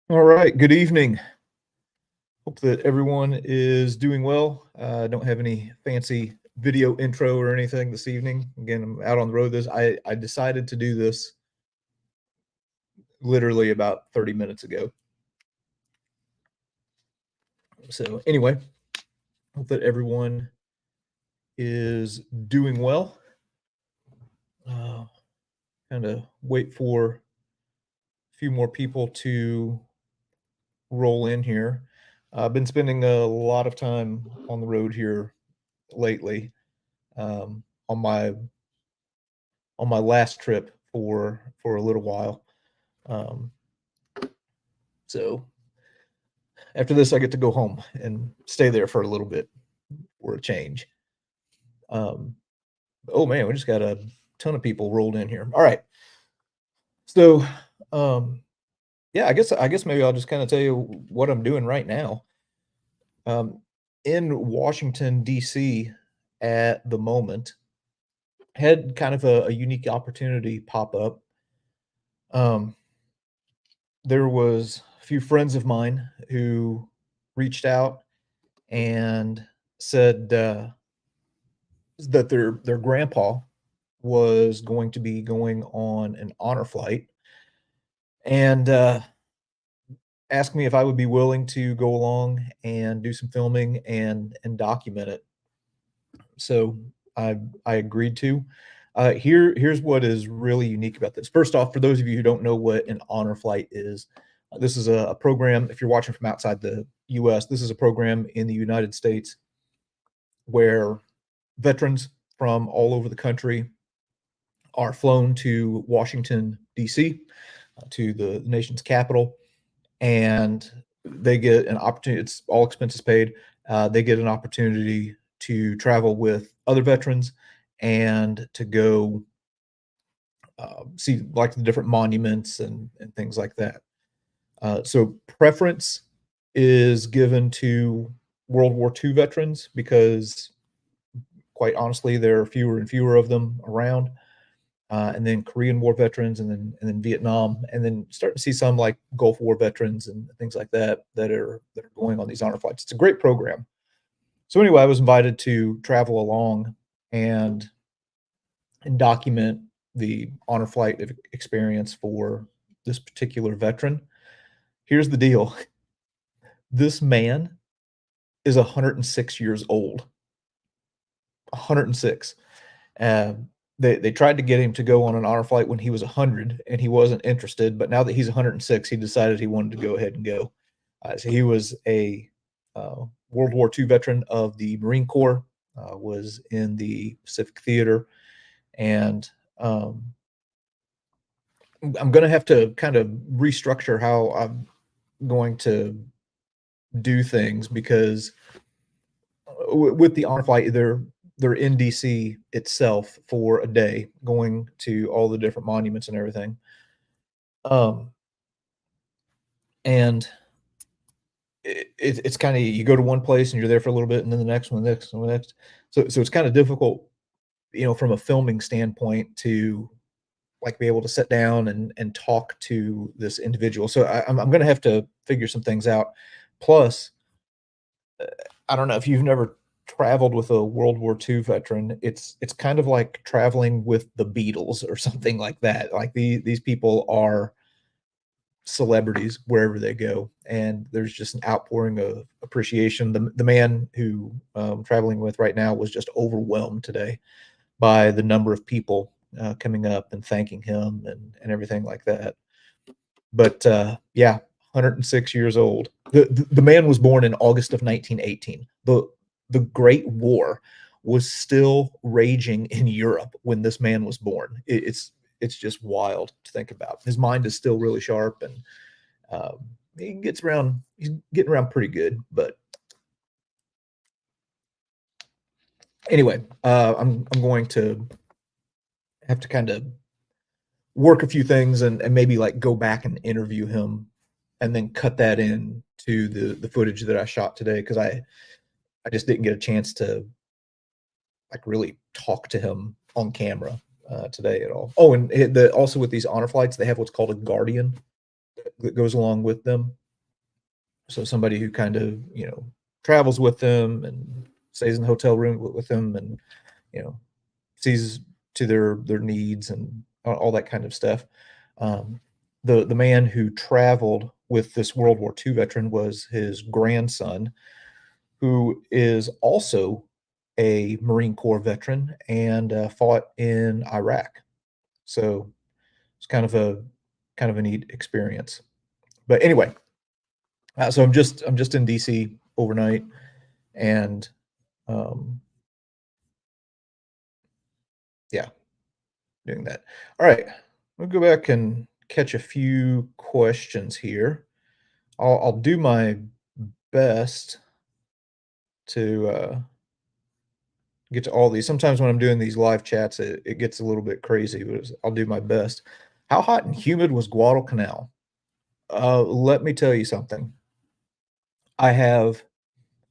All right, good evening. Hope that everyone is doing well. I don't have any fancy video intro or anything this evening. Again, I'm out on the road. I decided to do this literally about 30 minutes ago. So anyway, hope that everyone is doing well. Uh, Kind of wait for a few more people to roll in here. I've been spending a lot of time on the road here lately. Um, on my last trip for a little while. Um, so after this, I get to go home and stay there for a little bit for a change. Um, oh man, we just got a ton of people rolled in here. All right, so um, yeah, I guess maybe I'll just kind of tell you what I'm doing right now. Um, in Washington D.C. at the moment, had kind of a unique opportunity pop up. Um, there was a few friends of mine who reached out and said that their grandpa was going to be going on an honor flight and asked me if I would be willing to go along and do some filming and document it. So I agreed to. Here's what is really unique about this. First off, for those of you who don't know what an honor flight is, this is a program. If you're watching from outside the U.S., this is a program in the United States where veterans from all over the country are flown to Washington, D.C., to the nation's capital, and they get an opportunity. It's all expenses paid. They get an opportunity to travel with other veterans and to go see like the different monuments and things like that. So preference is given to World War II veterans because, quite honestly, there are fewer and fewer of them around. And then Korean War veterans, and then Vietnam, and then start to see some like Gulf War veterans and things like that that are going on these honor flights. It's a great program. So anyway, I was invited to travel along and document the honor flight experience for this particular veteran. Here's the deal: this man is 106 years old. 106. Um, they tried to get him to go on an honor flight when he was 100, and he wasn't interested. But now that he's 106, he decided he wanted to go ahead and go. So he was a World War II veteran of the Marine Corps, was in the Pacific Theater, and I'm going to have to kind of restructure how I'm going to do things because with the honor flight, they're in DC itself for a day, going to all the different monuments and everything. Um, and it's kind of you go to one place and you're there for a little bit, and then the next one, next one, next. So it's kind of difficult, from a filming standpoint to like be able to sit down and talk to this individual. So I'm going to have to figure some things out. Plus, I don't know if you've never traveled with a World War II veteran. It's kind of like traveling with the Beatles or something like that. Like these people are celebrities wherever they go, and there's just an outpouring of appreciation. The man who I'm traveling with right now was just overwhelmed today by the number of people coming up and thanking him and everything like that. But yeah, 106 years old. The man was born in August of 1918. The Great War was still raging in Europe when this man was born. It's just wild to think about. His mind is still really sharp, and um, he gets around. He's getting around pretty good. But anyway, I'm going to have to kind of work a few things and maybe like go back and interview him and then cut that in to the footage that I shot today because I just didn't get a chance to like really talk to him on camera today at all. Oh, and also with these honor flights, they have what's called a guardian. that goes along with them. So somebody who kind of, travels with them and stays in the hotel room with them and, you know, sees to their needs and all that kind of stuff. Um, the man who traveled with this World War II veteran was his grandson, who is also a Marine Corps veteran and fought in Iraq. So it's kind of a neat experience. But anyway, so I'm just in DC overnight, and um, yeah, doing that. All right, we'll go back and catch a few questions here. I'll do my best to get to all these. Sometimes when I'm doing these live chats, it gets a little bit crazy, but I'll do my best. How hot and humid was Guadalcanal? Let me tell you something. I have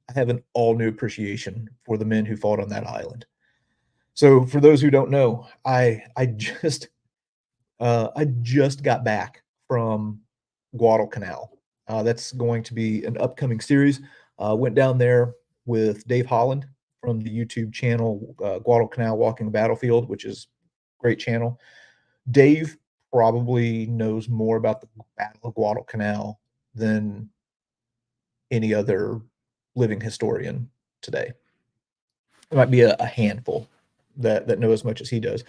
I have an all new appreciation for the men who fought on that island. So for those who don't know, I just got back from Guadalcanal. That's going to be an upcoming series. Went down there with Dave Holland from the YouTube channel Guadalcanal Walking the Battlefield, which is a great channel. Dave probably knows more about the Battle of Guadalcanal than any other living historian today. It might be a handful that know as much as he does.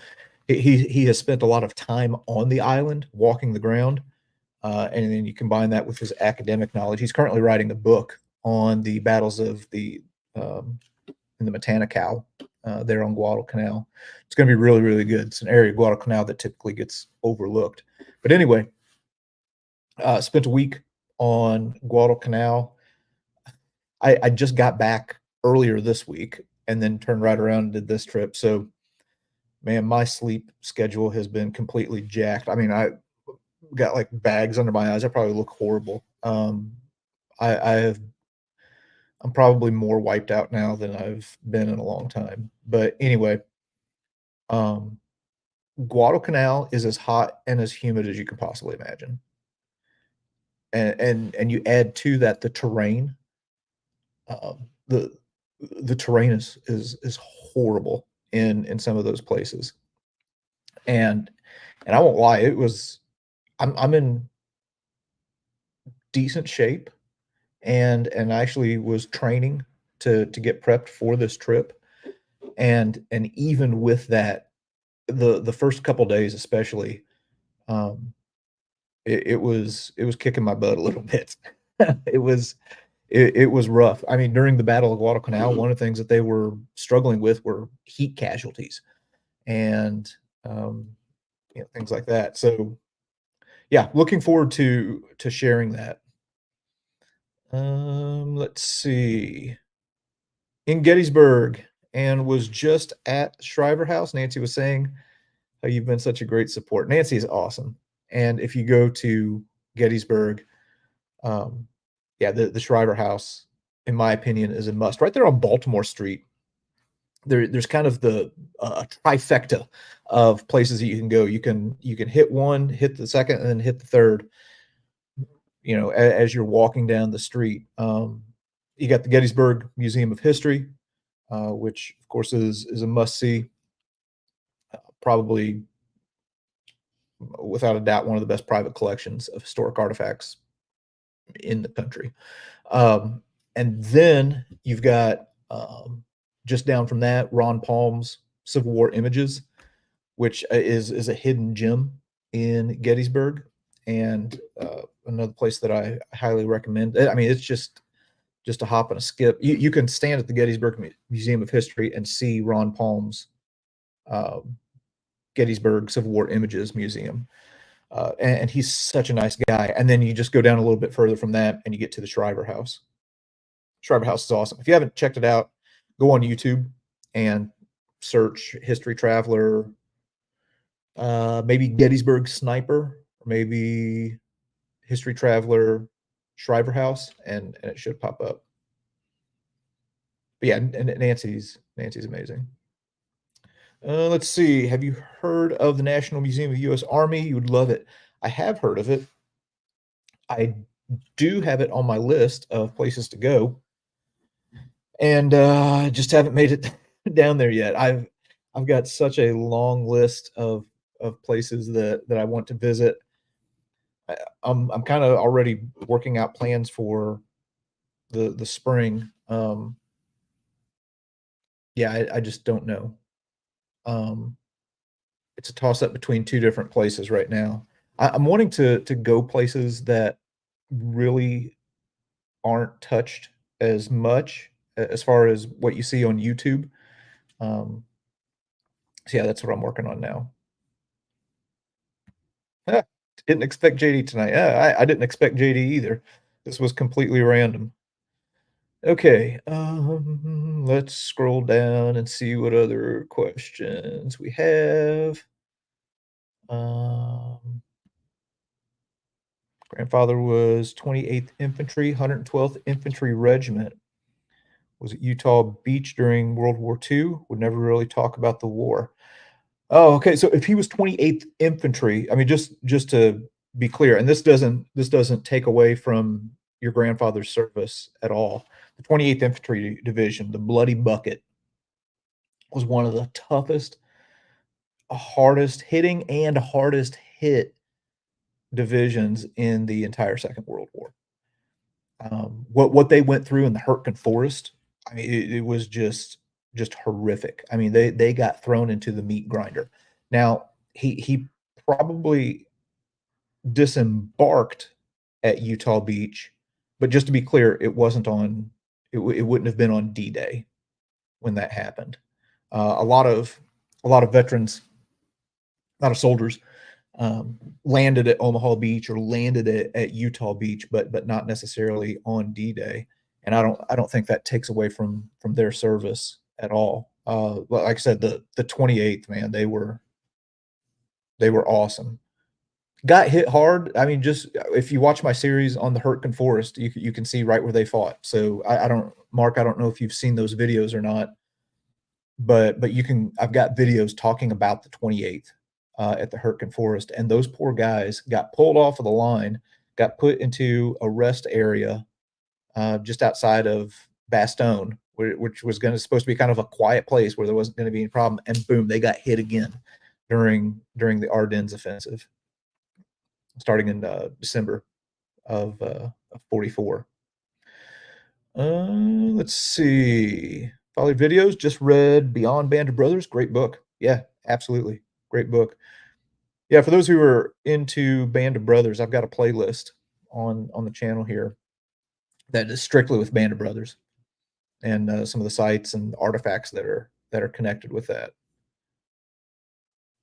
He has spent a lot of time on the island, walking the ground, and then you combine that with his academic knowledge. He's currently writing a book on the battles of the in the Matanical there on Guadalcanal. It's going to be really, really good. It's an area of Guadalcanal that typically gets overlooked. But anyway, spent a week on Guadalcanal. I just got back earlier this week and then turned right around and did this trip. So, man, my sleep schedule has been completely jacked. I mean, I got like bags under my eyes. I probably look horrible. I have I'm probably more wiped out now than I've been in a long time. But anyway, um, Guadalcanal is as hot and as humid as you can possibly imagine. And you add to that the terrain. The terrain is horrible in some of those places. And I won't lie, I'm in decent shape and actually was training to get prepped for this trip. And even with that, the first couple days especially, um, it was kicking my butt a little bit. It was it was rough. I mean, during the Battle of Guadalcanal, one of the things that they were struggling with were heat casualties and, um, things like that. So, yeah, looking forward to sharing that. Let's see. In Gettysburg and was just at Shriver House. Nancy was saying how you've been such a great support. Nancy is awesome. And if you go to Gettysburg, um, yeah, the Shriver House, in my opinion, is a must. Right there on Baltimore Street, there's kind of the trifecta of places that you can go. You can hit one, hit the second, and then hit the third. As you're walking down the street, you got the Gettysburg Museum of History, which of course is a must see. Probably, without a doubt, one of the best private collections of historic artifacts in the country. And then you've got just down from that, Ron Palm's Civil War Images, which is a hidden gem in Gettysburg, and another place that I highly recommend. I mean, it's just a hop and a skip. You can stand at the Gettysburg Museum of History and see Ron Palm's um, Gettysburg Civil War Images Museum. And he's such a nice guy. And then you just go down a little bit further from that and you get to the Shriver House. Shriver House is awesome. If you haven't checked it out, go on YouTube and search History Traveler, maybe Gettysburg Sniper, or maybe History Traveler Shriver House, and it should pop up. But yeah, and Nancy's amazing. Let's see. Have you heard of the National Museum of U.S. Army? You would love it. I have heard of it. I do have it on my list of places to go, and, I just haven't made it down there yet. I've got such a long list of places that I want to visit. I I'm kinda already working out plans for the spring. Yeah, I just don't know. Um, it's a toss up between 2 different places right now. I'm wanting to go places that really aren't touched as much as far as what you see on YouTube. Um, so yeah, that's what I'm working on now. Ah, didn't expect JD tonight. Yeah, I didn't expect JD either. This was completely random. Okay, let's scroll down and see what other questions we have. Um, grandfather was 28th Infantry, 112th Infantry Regiment. Was at Utah Beach during World War II. Would never really talk about the war. Oh, okay. So if he was 28th Infantry, I mean, just to be clear, and this doesn't take away from your grandfather's service at all. The 28th Infantry Division, the Bloody Bucket, was one of the toughest, hardest hitting and hardest hit divisions in the entire Second World War. What they went through in the Hurtgen Forest, I mean, it was just horrific. I mean, they got thrown into the meat grinder. Now, he probably disembarked at Utah Beach, but just to be clear, it wouldn't have been on D-Day when that happened. A lot of veterans, a lot of soldiers landed at Omaha Beach or landed at Utah Beach, but not necessarily on D-Day. And I don't think that takes away from their service at all. Like I said, the 28th, man, they were awesome. Got hit hard. I mean, just if you watch my series on the Hurtgen Forest, you can see right where they fought. So I don't, Mark, I don't know if you've seen those videos or not, but you can. I've got videos talking about the 28th at the Hurtgen Forest, and those poor guys got pulled off of the line, got put into a rest area just outside of Bastogne, which was supposed to be kind of a quiet place where there wasn't going to be any problem, and boom, they got hit again during the Ardennes offensive, starting in December of 44. Let's see. Follow videos. Just read Beyond Band of Brothers. Great book. Yeah, absolutely. Great book. Yeah, for those who are into Band of Brothers, I've got a playlist on the channel here that is strictly with Band of Brothers and some of the sites and artifacts that are connected with that.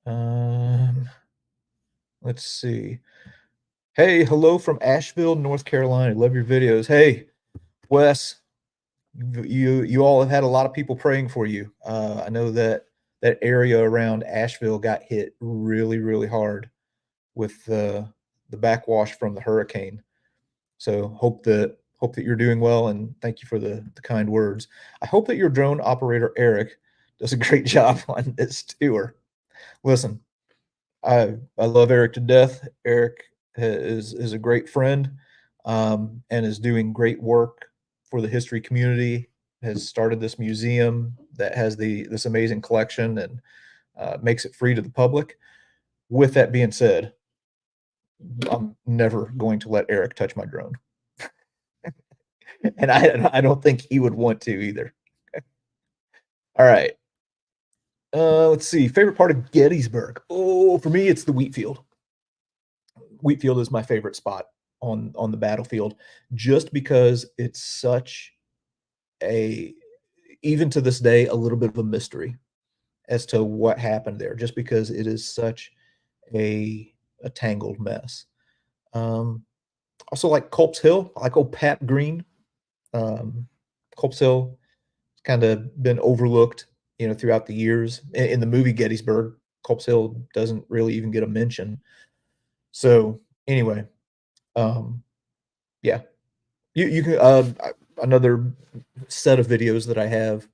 Um, let's see. Hey, hello from Asheville, North Carolina. Love your videos. Hey, Wes, you all have had a lot of people praying for you. I know that that area around Asheville got hit really, really hard with the backwash from the hurricane. So hope that you're doing well, and thank you for the kind words. I hope that your drone operator Eric does a great job on this tour. Listen, I love Eric to death. Eric is a great friend, and is doing great work for the history community. Has started this museum that has this amazing collection and makes it free to the public. With that being said, I'm never going to let Eric touch my drone, and I don't think he would want to either. All right. Let's see. Favorite part of Gettysburg. Oh, for me, it's the wheat field. Wheat field is my favorite spot on the battlefield, just because it's such a, even to this day, a little bit of a mystery as to what happened there, just because it is such a tangled mess. Um, also like Culp's Hill. I like old Pat Green. Culp's Hill has kind of been overlooked, throughout the years. In the movie Gettysburg, Culp's Hill doesn't really even get a mention. So anyway, um, yeah, you can another set of videos that I have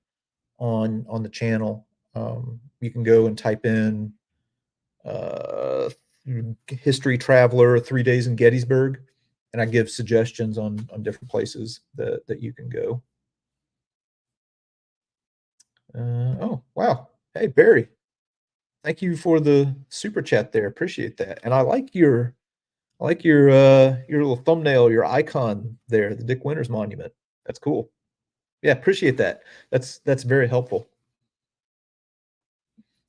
on the channel. You can go and type in uh, history traveler 3 days in Gettysburg, and I give suggestions on different places that you can go. Oh, wow. Hey, Barry, thank you for the super chat there. Appreciate that. And I like your little thumbnail, your icon there, the Dick Winters monument. That's cool. Yeah, appreciate that. That's very helpful.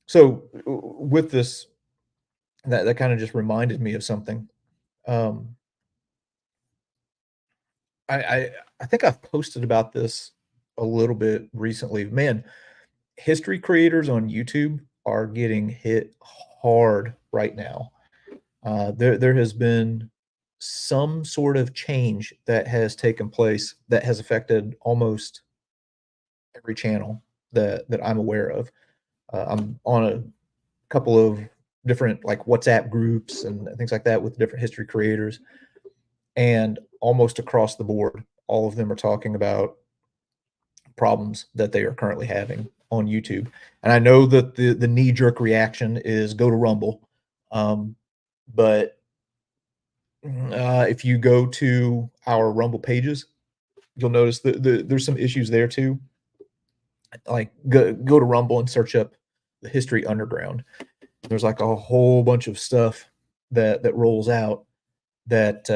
So with this, that kind of just reminded me of something. Um, I, I I think I've posted about this a little bit recently. Man, history creators on YouTube are getting hit hard right now. There has been some sort of change that has taken place that has affected almost every channel that I'm aware of. I'm on a couple of different like WhatsApp groups and things like that with different history creators, and almost across the board, all of them are talking about problems that they are currently having on YouTube. And I know that the knee jerk reaction is go to Rumble, but if you go to our Rumble pages, you'll notice that there's some issues there too. Like go to Rumble and search up the History Underground. There's like a whole bunch of stuff that rolls out that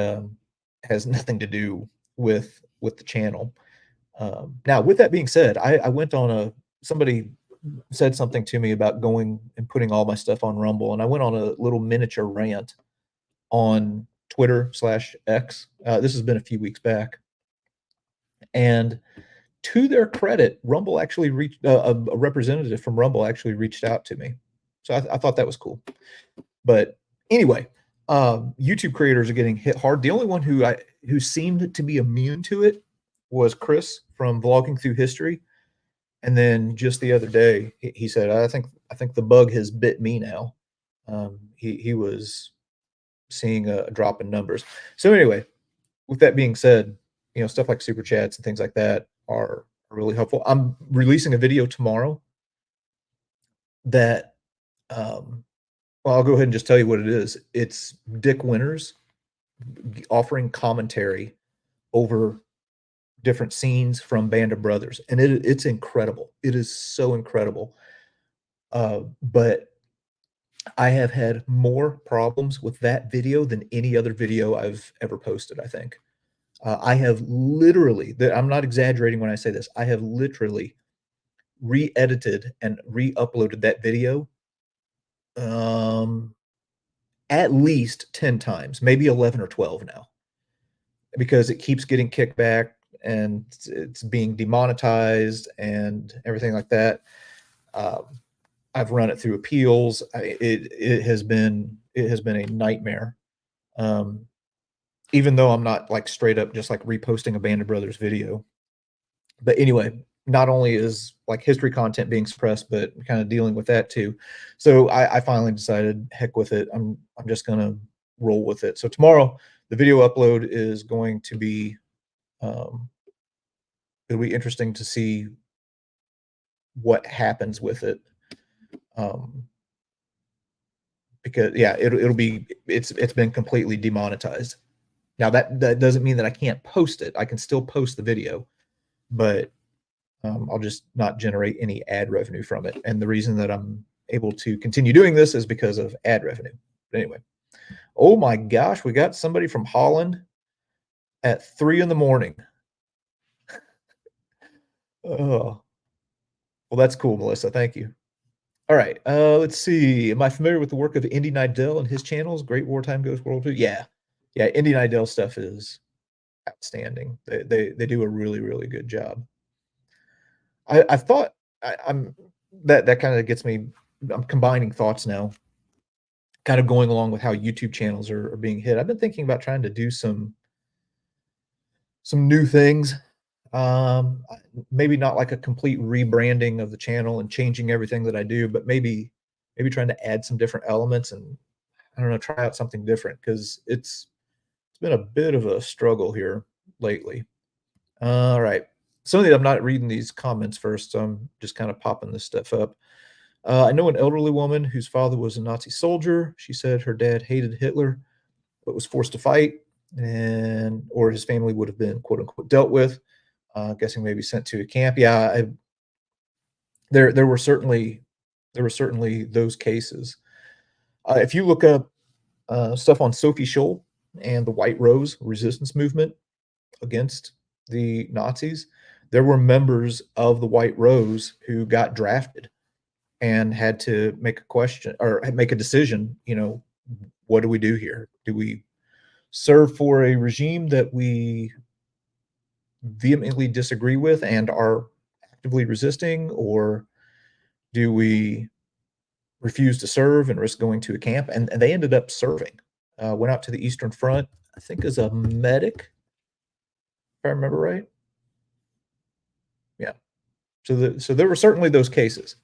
has nothing to do with the channel. Now, with that being said, I went on a somebody said something to me about going and putting all my stuff on Rumble, and I went on a little miniature rant on Twitter/X. This has been a few weeks back, and to their credit, Rumble actually reached a representative from Rumble actually reached out to me, so I thought that was cool. But anyway, YouTube creators are getting hit hard. The only one who seemed to be immune to it was Chris from Vlogging Through History. And then just the other day, he said, "I think the bug has bit me now." He was seeing a drop in numbers. So anyway, with that being said, stuff like super chats and things like that are really helpful. I'm releasing a video tomorrow that, well, I'll go ahead and just tell you what it is. It's Dick Winters offering commentary over different scenes from Band of Brothers, and it's incredible. It is so incredible. But I have had more problems with that video than any other video I've ever posted, I think. I have literally, I'm not exaggerating when I say this, I have literally re-edited and re-uploaded that video um, at least 10 times, maybe 11 or 12 now, because it keeps getting kicked back and it's being demonetized and everything like that. Um, I've run it through appeals. It has been a nightmare. Um, Even though I'm not like straight up just like reposting a Band of Brothers video. But anyway, not only is like history content being suppressed, but kind of dealing with that too. So I finally decided, heck with it. I'm just gonna roll with it. So tomorrow, the video upload is going to be um, it'll be interesting to see what happens with it. Um, because yeah, it's been completely demonetized. Now that doesn't mean that I can't post it. I can still post the video, but I'll just not generate any ad revenue from it. And the reason that I'm able to continue doing this is because of ad revenue. But anyway, oh my gosh, we got somebody from Holland at 3 in the morning. Oh, well, that's cool, Melissa. Thank you. All right, let's see. Am I familiar with the work of Indy Nidell and his channels? Great Wartime Ghost World 2. Yeah, yeah. Indy Nidell stuff is outstanding. They do a really really good job. I thought I'm that kind of gets me. I'm combining thoughts now, kind of going along with how YouTube channels are being hit. I've been thinking about trying to do some new things. Maybe not like a complete rebranding of the channel and changing everything that I do, but maybe trying to add some different elements and I don't know, try out something different because it's been a bit of a struggle here lately. All right. Something I'm not reading these comments first, so I'm just kind of popping this stuff up. I know an elderly woman whose father was a Nazi soldier. She said her dad hated Hitler, but was forced to fight. and or his family would have been quote unquote dealt with. Guessing maybe sent to a camp. Yeah, there were certainly those cases. If you look up stuff on Sophie Scholl and the White Rose resistance movement against the Nazis, there were members of the White Rose who got drafted and had to make a question or make a decision. What do we do here? Do we serve for a regime that we vehemently disagree with and are actively resisting, or do we refuse to serve and risk going to a camp? And they ended up serving. Went out to the Eastern Front, I think, as a medic, if I remember right. Yeah. So there were certainly those cases,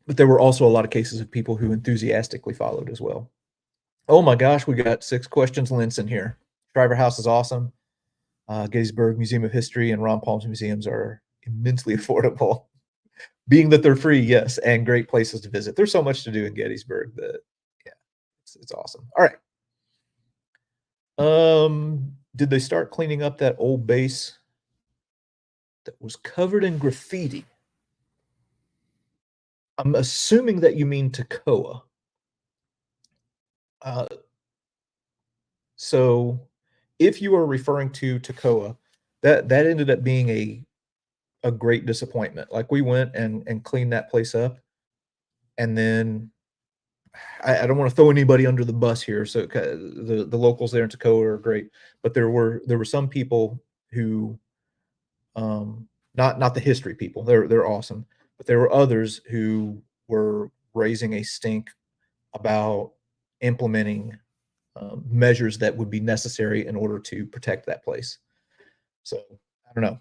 but there were also a lot of cases of people who enthusiastically followed as well. Oh my gosh, we got 6 questions Links in here. Shriver House is awesome. Gettysburg Museum of History and Ron Palm's museums are immensely affordable. Being that they're free, yes, and great places to visit. There's so much to do in Gettysburg that, yeah, it's awesome. All right. Did they start cleaning up that old base that was covered in graffiti? I'm assuming that you mean Toccoa. Uh, so if you are referring to Toccoa, that ended up being a great disappointment. Like, we went and cleaned that place up, and then I don't want to throw anybody under the bus here. So the locals there in Toccoa are great, but there were some people who, not the history people, they're awesome, but there were others who were raising a stink about implementing measures that would be necessary in order to protect that place. So I don't know.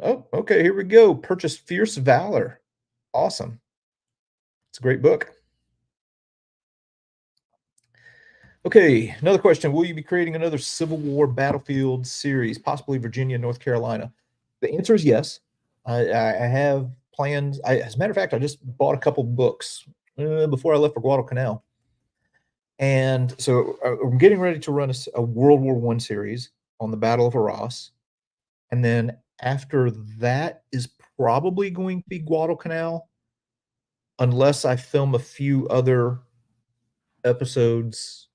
Oh, okay, here we go. Purchase Fierce Valor. Awesome. It's a great book. Okay, another question. Will you be creating another Civil War battlefield series, possibly Virginia, North Carolina? The answer is yes. I have plans. As a matter of fact, I just bought a couple books before I left for Guadalcanal, and so I'm getting ready to run a World War One series on the Battle of Arras, and then after that is probably going to be Guadalcanal, unless I film a few other episodes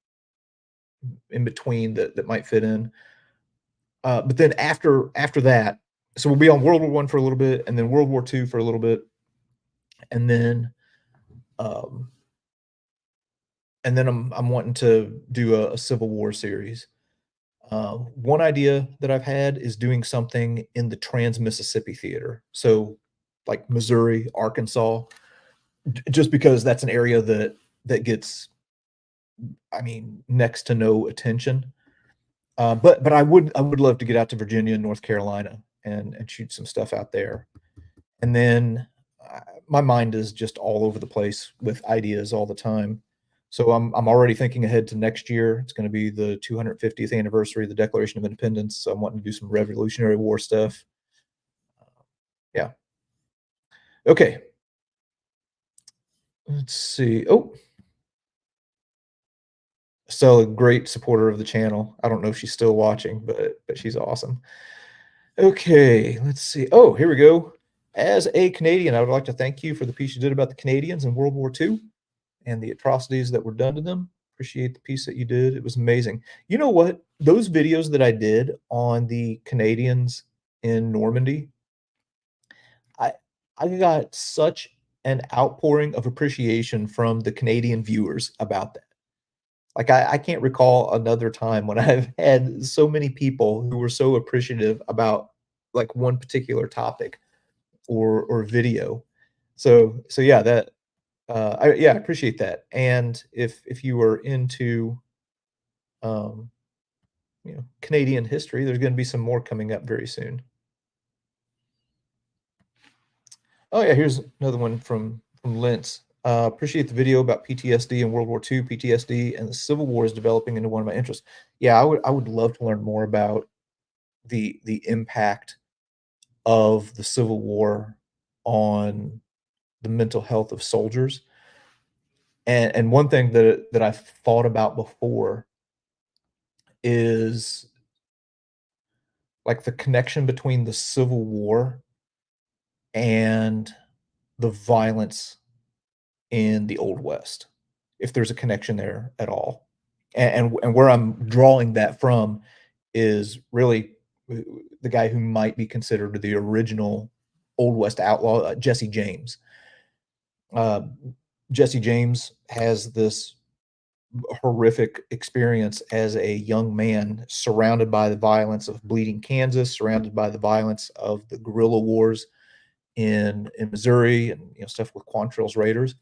in between that might fit in. But then after that, so we'll be on World War One for a little bit, and then World War Two for a little bit, and then um, I'm wanting to do a Civil War series. One idea that I've had is doing something in the Trans Mississippi Theater, so like Missouri, Arkansas, just because that's an area that gets, I mean, next to no attention. But I would love to get out to Virginia and North Carolina and shoot some stuff out there. And then my mind is just all over the place with ideas all the time. So I'm already thinking ahead to next year. It's going to be the 250th anniversary of the Declaration of Independence. So I'm wanting to do some Revolutionary War stuff. Yeah. Okay. Let's see. Oh, still a great supporter of the channel. I don't know if she's still watching, but she's awesome. Okay, let's see. Oh, here we go. As a Canadian, I would like to thank you for the piece you did about the Canadians in World War II and the atrocities that were done to them. Appreciate the piece that you did. It was amazing. You know what? Those videos that I did on the Canadians in Normandy, I I got such an outpouring of appreciation from the Canadian viewers about that. Like, I can't recall another time when I've had so many people who were so appreciative about, like, one particular topic or video. So yeah, that, I appreciate that, and if you are into, um, Canadian history, there's gonna be some more coming up very soon. Oh, yeah, here's another one from Lentz. Appreciate the video about PTSD and World War II. PTSD and the Civil War is developing into one of my interests. Yeah, I would love to learn more about the impact of the Civil War on the mental health of soldiers. And one thing that I've thought about before is like the connection between the Civil War and the violence in the Old West, if there's a connection there at all. And where I'm drawing that from is really the guy who might be considered the original Old West outlaw, Jesse James. Uh, Jesse James has this horrific experience as a young man, surrounded by the violence of Bleeding Kansas, surrounded by the violence of the guerrilla wars in Missouri, and stuff with Quantrill's Raiders,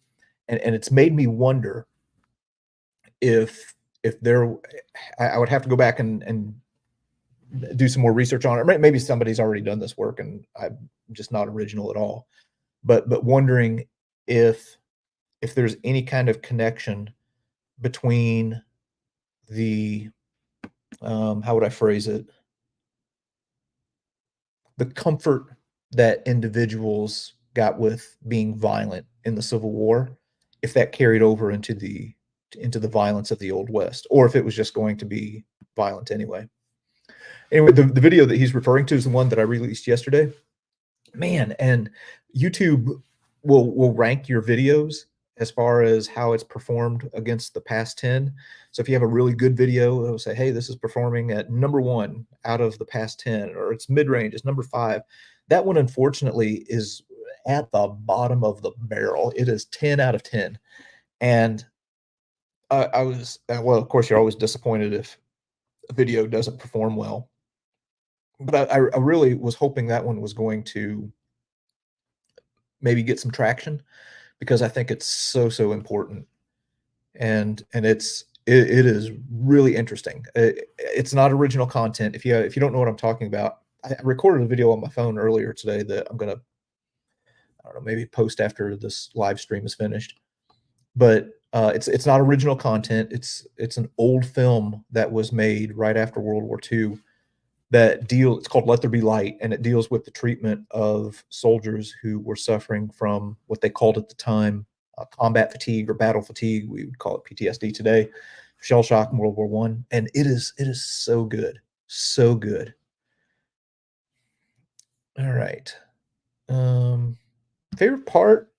and it's made me wonder if there, I would have to go back and do some more research on it. Maybe somebody's already done this work, and I'm just not original at all. But wondering if there's any kind of connection between the how would I phrase it? The comfort that individuals got with being violent in the Civil War, if that carried over into the violence of the Old West, or if it was just going to be violent anyway. Anyway, the video that he's referring to is the one that I released yesterday. Man, and YouTube will rank your videos as far as how it's performed against the past 10. So if you have a really good video, it'll say, hey, this is performing at number 1 out of the past 10, or it's mid-range, it's number 5. That one, unfortunately, is at the bottom of the barrel. It is 10 out of 10. And I was, well, of course, you're always disappointed if a video doesn't perform well. But I really was hoping that one was going to maybe get some traction, because I think it's so important, and it is really interesting. It's not original content. If you don't know what I'm talking about, I recorded a video on my phone earlier today that I'm gonna, I don't know, maybe post after this live stream is finished. But it's not original content. It's an old film that was made right after World War II it's called Let There Be Light, and it deals with the treatment of soldiers who were suffering from what they called at the time combat fatigue or battle fatigue. We would call it PTSD today, shell shock in World War One, and it is so good, so good. All right, favorite part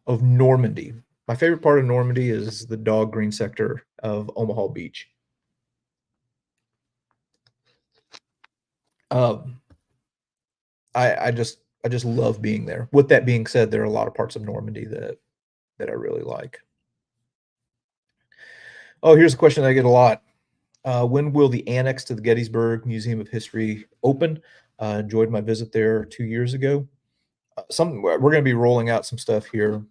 of Normandy. My favorite part of Normandy is the dog green sector of Omaha Beach. Um, I just love being there. With that being said, there are a lot of parts of Normandy that I really like. Oh, here's a question I get a lot. When will the annex to the Gettysburg Museum of History open? Enjoyed my visit there 2 years ago. We're going to be rolling out some stuff here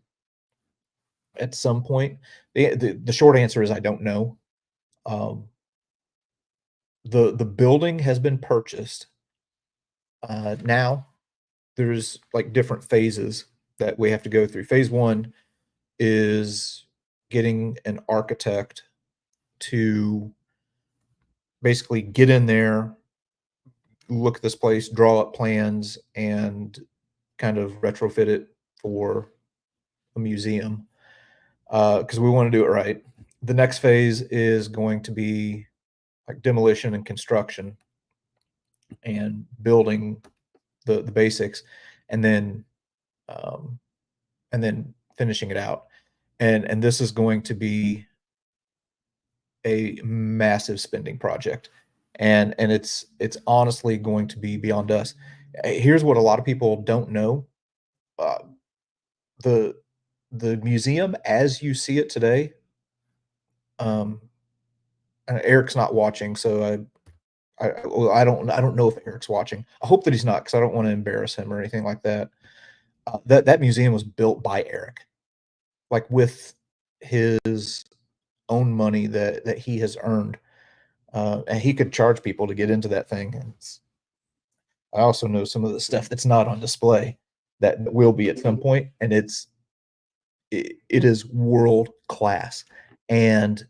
at some point. The short answer is I don't know. Um, the building has been purchased. Now there's like different phases that we have to go through. Phase 1 is getting an architect to basically get in there, look at this place, draw up plans, and kind of retrofit it for a museum, because we want to do it right. The next phase is going to be like demolition and construction and building the basics, and then um, finishing it out. And this is going to be a massive spending project, and it's honestly going to be beyond us. Here's what a lot of people don't know: uh, the the museum as you see it today. Um, Eric's not watching, so well, I don't know if Eric's watching. I hope that he's not, because I don't want to embarrass him or anything like that. That museum was built by Eric, like with his own money that he has earned, and he could charge people to get into that thing. And I also know some of the stuff that's not on display that will be at some point, and it is world class. And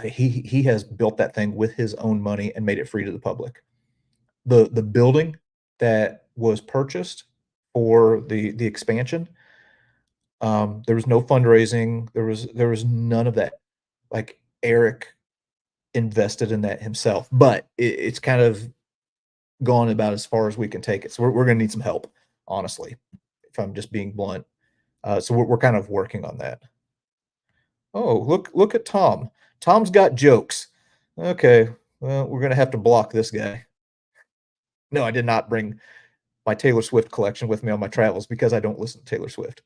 he has built that thing with his own money and made it free to the public. The building that was purchased for the expansion, There was no fundraising. There was none of that. Like, Eric invested in that himself, but it's kind of gone about as far as we can take it. So we're gonna need some help, honestly, if I'm just being blunt. So we're kind of working on that. Oh, look at Tom. Tom's got jokes. Okay, well, we're gonna have to block this guy. No, I did not bring my Taylor Swift collection with me on my travels because I don't listen to Taylor Swift.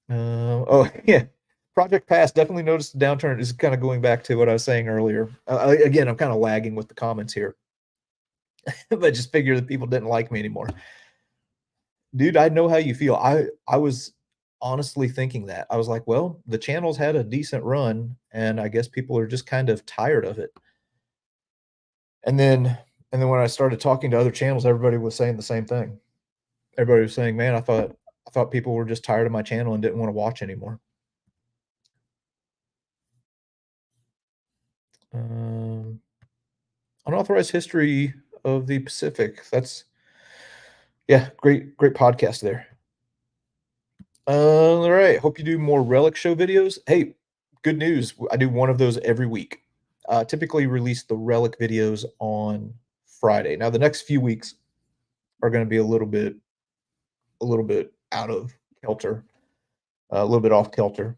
Oh, yeah. Project Past definitely noticed the downturn. This is kind of going back to what I was saying earlier. Again, I'm kind of lagging with the comments here, but just figure that people didn't like me anymore. Dude, I know how you feel. I was honestly thinking that. I was like, well, the channel's had a decent run, and I guess people are just kind of tired of it. And then and then when I started talking to other channels, everybody was saying the same thing. Everybody was saying, "Man, I thought people were just tired of my channel and didn't want to watch anymore." Um, Unauthorized history of the Pacific. That's yeah, great podcast there. All right. Hope you do more relic show videos. Hey, good news. I do one of those every week. Typically release the relic videos on Friday. Now the next few weeks are going to be a little bit out of kilter, a little bit off kilter.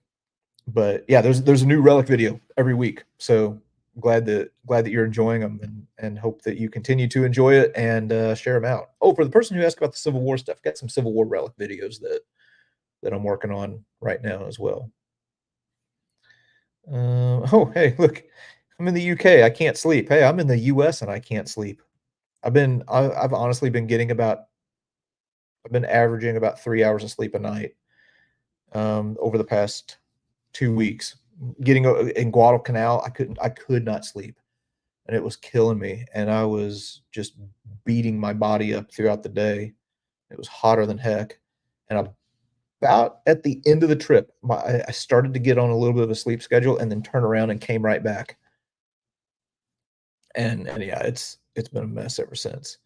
But yeah, there's a new relic video every week. So glad that you're enjoying them, and hope that you continue to enjoy it and share them out. Oh, for the person who asked about the Civil War stuff, got some Civil War relic videos that I'm working on right now as well. Oh, hey, look, I'm in the UK. I can't sleep. Hey, I'm in the US and I can't sleep. I've honestly been getting about I've been averaging about 3 hours of sleep a night over the past 2 weeks. Getting in Guadalcanal, I could not sleep, and it was killing me. And I was just beating my body up throughout the day. It was hotter than heck, and about at the end of the trip, I started to get on a little bit of a sleep schedule, and then turn around and came right back. And yeah, it's been a mess ever since.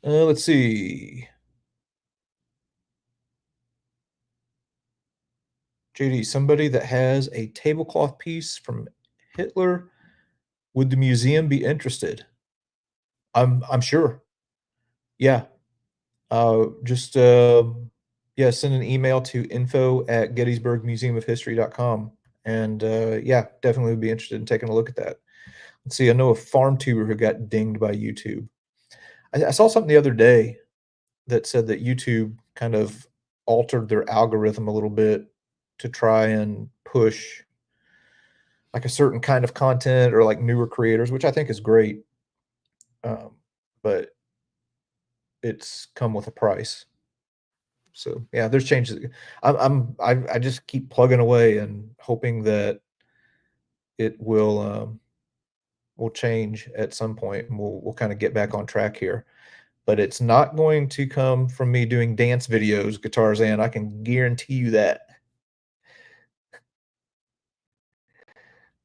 Let's see. JD, somebody that has a tablecloth piece from Hitler, would the museum be interested? I'm sure. Yeah. Just yeah, send an email to info@gettysburgmuseumofhistory.com, and yeah, definitely would be interested in taking a look at that. Let's see, I know a farm tuber who got dinged by YouTube. I saw something the other day that said that YouTube kind of altered their algorithm a little bit to try and push like a certain kind of content or like newer creators, which I think is great. Um, but it's come with a price. So yeah, there's changes. I just keep plugging away and hoping that it will change at some point, and we'll kind of get back on track here. But it's not going to come from me doing dance videos, guitars, and I can guarantee you that.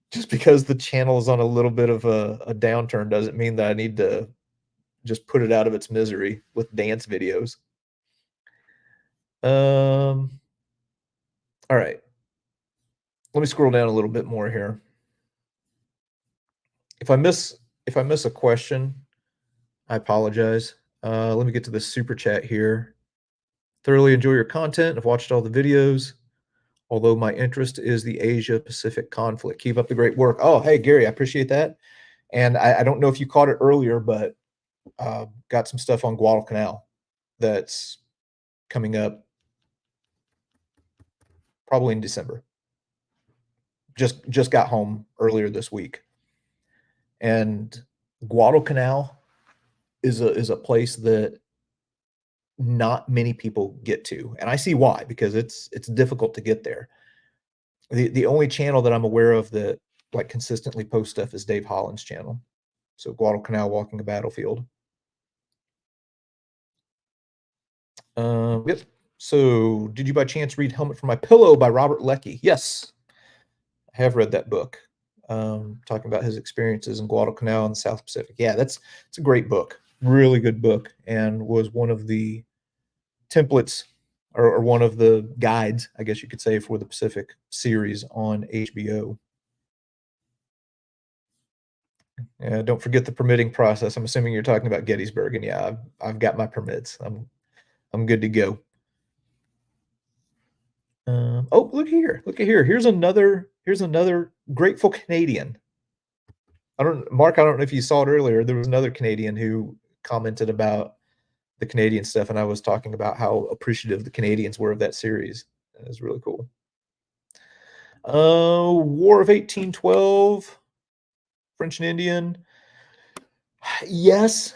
Just because the channel is on a little bit of a downturn doesn't mean that I need to just put it out of its misery with dance videos. Um, all right. Let me scroll down a little bit more here. If I miss if I miss a question, I apologize. Let me get to the super chat here. Thoroughly enjoy your content. I've watched all the videos. Although my interest is the Asia Pacific conflict. Keep up the great work. Oh, hey Gary, I appreciate that. And I don't know if you caught it earlier, but got some stuff on Guadalcanal that's coming up probably in December. Just got home earlier this week, and Guadalcanal is a place that not many people get to, and I see why, because it's difficult to get there. The only channel that I'm aware of that like consistently posts stuff is Dave Holland's channel. So Guadalcanal walking a battlefield. Yep. So, did you by chance read "Helmet for My Pillow" by Robert Leckie? Yes, I have read that book. Talking about his experiences in Guadalcanal and the South Pacific. Yeah, that's it's a great book, really good book, and was one of the templates or one of the guides, I guess you could say, for the Pacific series on HBO. Don't forget the permitting process. I'm assuming you're talking about Gettysburg, and yeah, I've got my permits. I'm good to go. Oh, look here! Look at here. Here's another grateful Canadian. Mark. I don't know if you saw it earlier. There was another Canadian who commented about the Canadian stuff, and I was talking about how appreciative the Canadians were of that series. It was really cool. War of 1812, French and Indian. Yes,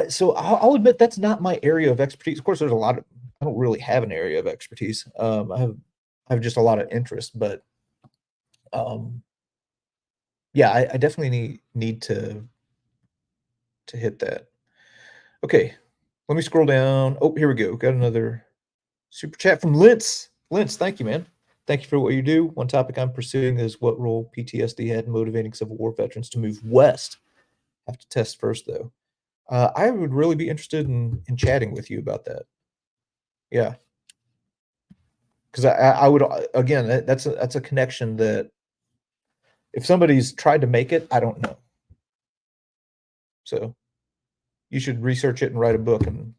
so I'll admit that's not my area of expertise. Of course, there's a lot of I don't really have an area of expertise. I have just a lot of interest, but um, yeah, I definitely need to hit that. Okay, let me scroll down. Oh, here we go. Got another super chat from Lintz. Lintz, thank you, man. Thank you for what you do. One topic I'm pursuing is what role PTSD had in motivating Civil War veterans to move west. Have to test first, though. I would really be interested in chatting with you about that. Yeah, because I would again that's a connection that if somebody's tried to make it, I don't know. So you should research it and write a book and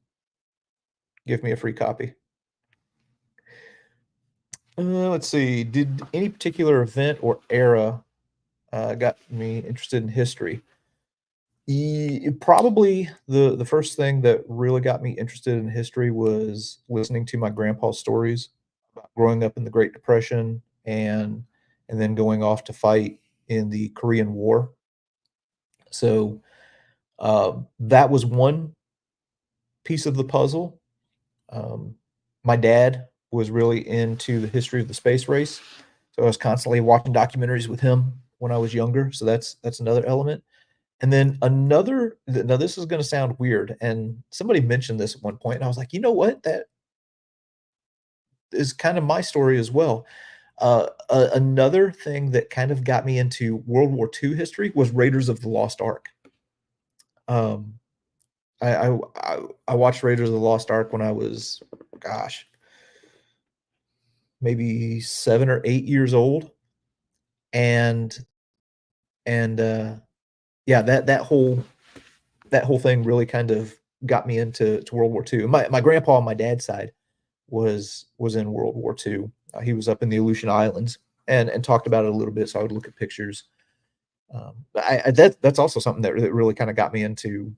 give me a free copy. Let's see. Did any particular event or era got me interested in history? Probably the first thing that really got me interested in history was listening to my grandpa's stories about growing up in the Great Depression and then going off to fight in the Korean War. So that was one piece of the puzzle. Um, my dad was really into the history of the space race, so I was constantly watching documentaries with him when I was younger. So that's another element. And then now this is gonna sound weird, and somebody mentioned this at one point, and I was like, "You know what? That is kind of my story as well." Another thing that kind of got me into World War II history was Raiders of the Lost Ark. Um, I watched Raiders of the Lost Ark when I was, gosh, maybe 7 or 8 years old, and yeah, that whole thing really kind of got me into World War II. My grandpa on my dad's side was in World War II. He was up in the Aleutian Islands and talked about it a little bit, so I would look at pictures. But that's also something that really kinda got me into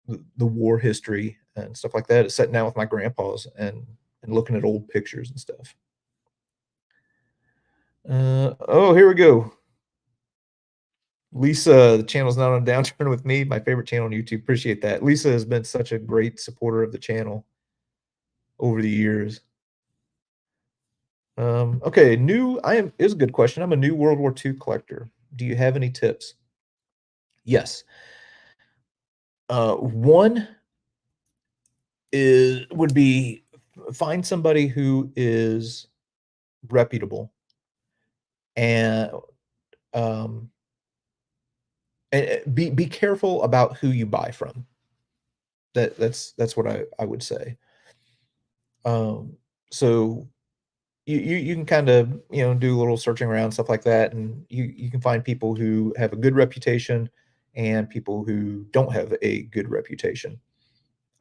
the war history and stuff like that, is sitting down with my grandpas and looking at old pictures and stuff. Oh, here we go. Lisa, the channel's not on a downturn with me, my favorite channel on YouTube. Appreciate that. Lisa has been such a great supporter of the channel over the years. Okay, new I am is a good question. I'm a new World War II collector. Do you have any tips? Yes. One is would be find somebody who is reputable and um be careful about who you buy from. That's what I would say. Um, so you can kind of do a little searching around stuff like that, and you can find people who have a good reputation and people who don't have a good reputation.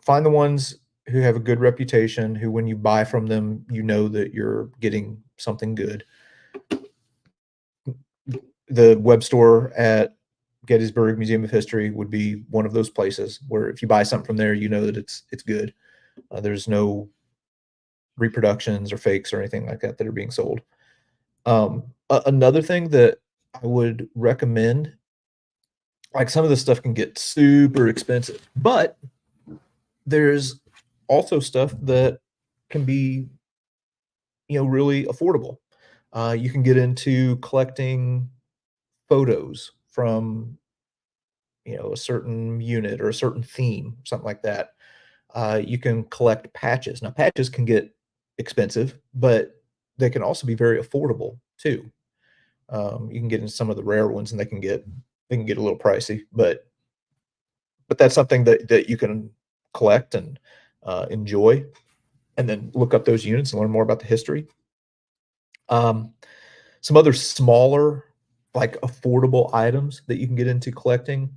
Find the ones who have a good reputation, who when you buy from them, you know that you're getting something good. The web store at Gettysburg Museum of History would be one of those places where if you buy something from there, you know that it's good. There's no reproductions or fakes or anything like that that are being sold. Another thing that I would recommend, like some of this stuff can get super expensive, but there's also stuff that can be, really affordable. You can get into collecting photos from, a certain unit or a certain theme, something like that. You can collect patches. Now, patches can get expensive, but they can also be very affordable too. You can get into some of the rare ones, and they can get a little pricey, but that's something that you can collect and enjoy. and then look up those units and learn more about the history. Um, some other smaller, like affordable items that you can get into collecting,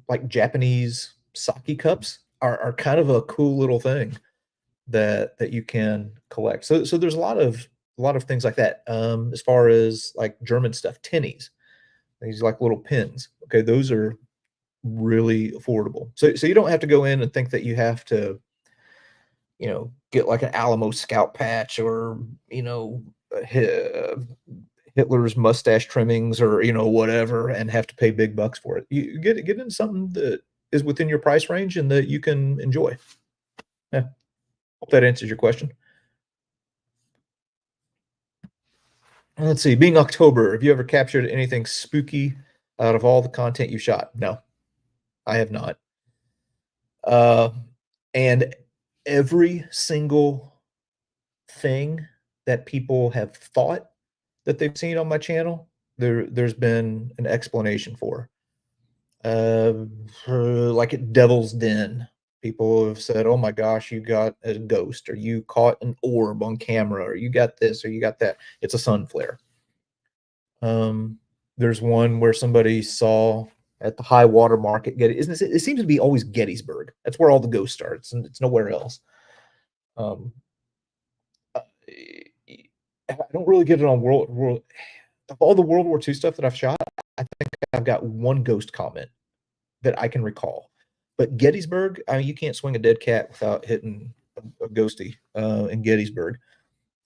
like Japanese sake cups, are kind of a cool little thing that you can collect. So there's a lot of things like that. As far as like German stuff, tinnies, these like little pins. Okay, those are really affordable. So you don't have to go in and think that you have to, get like an Alamo Scout patch or, you know, Hitler's mustache trimmings or, whatever, and have to pay big bucks for it. You get into something that is within your price range and that you can enjoy. Yeah, hope that answers your question. Let's see, being October, have you ever captured anything spooky out of all the content you shot? No, I have not. Uh, and every single thing that people have thought that they've seen on my channel, there's been an explanation for. Like at Devil's Den, people have said, "Oh my gosh, you got a ghost, or you caught an orb on camera, or you got this, or you got that." It's a sun flare. There's one where somebody saw at the high water mark at Getty. Isn't it seems to be always Gettysburg. That's where all the ghost starts, and it's nowhere else. Um, uh, I don't really get it on world of all the World War II stuff that I've shot. I think I've got one ghost comment that I can recall. But Gettysburg, I mean, you can't swing a dead cat without hitting a ghosty in Gettysburg.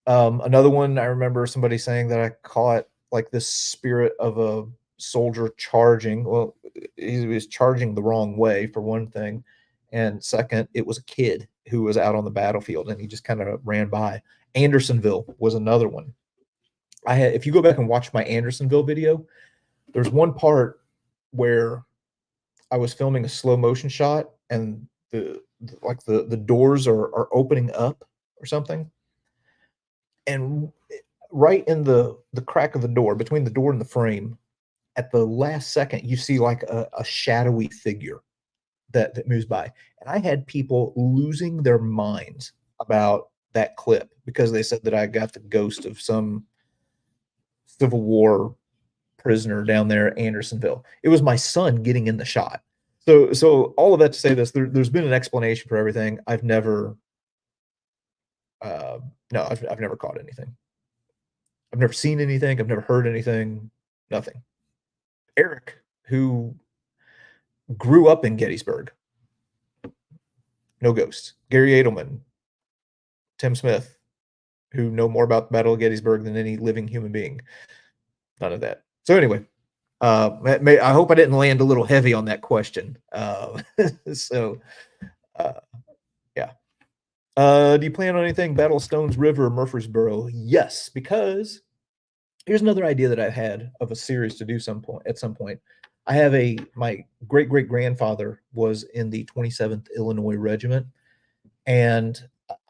Another one, I remember somebody saying that I caught like this spirit of a soldier charging. Well, he was charging the wrong way for one thing, and second, it was a kid who was out on the battlefield and he just kind of ran by. Andersonville was another one. If you go back and watch my Andersonville video, there's one part where I was filming a slow motion shot and the doors are opening up or something, and right in the crack of the door, between the door and the frame, at the last second, you see like a shadowy figure that moves by. And I had people losing their minds about that clip because they said that I got the ghost of some Civil War prisoner down there at Andersonville. It was my son getting in the shot. So all of that to say this, there's been an explanation for everything. I've never, uh, no, I've never caught anything. I've never seen anything. I've never heard anything. Nothing. Eric, who grew up in Gettysburg, no ghosts. Gary Edelman, Tim Smith, who know more about the Battle of Gettysburg than any living human being. None of that. So anyway, I hope I didn't land a little heavy on that question. So uh, yeah. Do you plan on anything? Battle of Stones River, Murfreesboro? Yes, because here's another idea that I had of a series to do some point at some point. I have my great great grandfather was in the 27th Illinois Regiment, and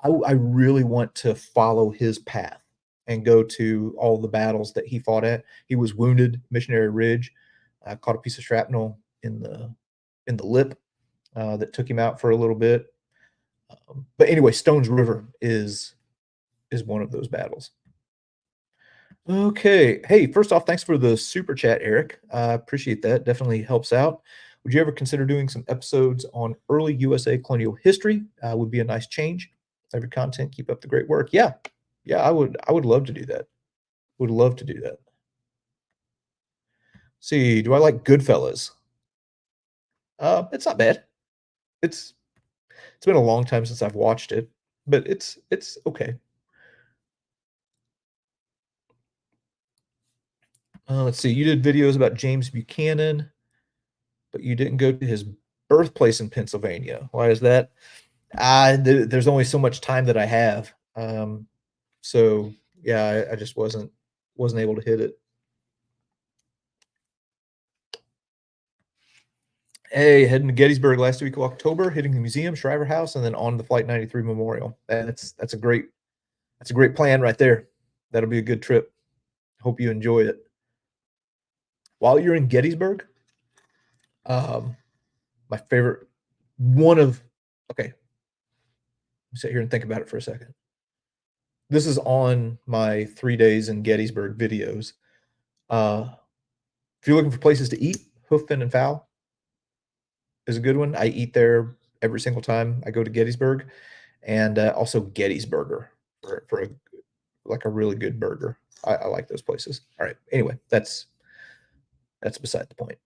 I really want to follow his path and go to all the battles that he fought at. He was wounded, Missionary Ridge, caught a piece of shrapnel in the lip that took him out for a little bit. But anyway, Stones River is one of those battles. Okay. Hey, first off, thanks for the super chat, Eric. I appreciate that. Definitely helps out. Would you ever consider doing some episodes on early USA colonial history? Would be a nice change. Love your content. Keep up the great work. Yeah. Yeah, I would. I would love to do that. Would love to do that. See, do I like Goodfellas? It's not bad. It's it's been a long time since I've watched it, but it's okay. Let's see. You did videos about James Buchanan, but you didn't go to his birthplace in Pennsylvania. Why is that? There's only so much time that I have. So yeah, I just wasn't able to hit it. Hey, heading to Gettysburg last week of October, hitting the museum, Shriver House, and then on the Flight 93 Memorial. That's a great plan right there. That'll be a good trip. Hope you enjoy it. While you're in Gettysburg, um, my favorite one of okay, Sit here and think about it for a second. This is on my 3 days in Gettysburg videos. Uh, if you're looking for places to eat, Hoofin and Fowl is a good one. I eat there every single time I go to Gettysburg, and also Gettysburger for a like a really good burger. I like those places. All right. Anyway, that's beside the point.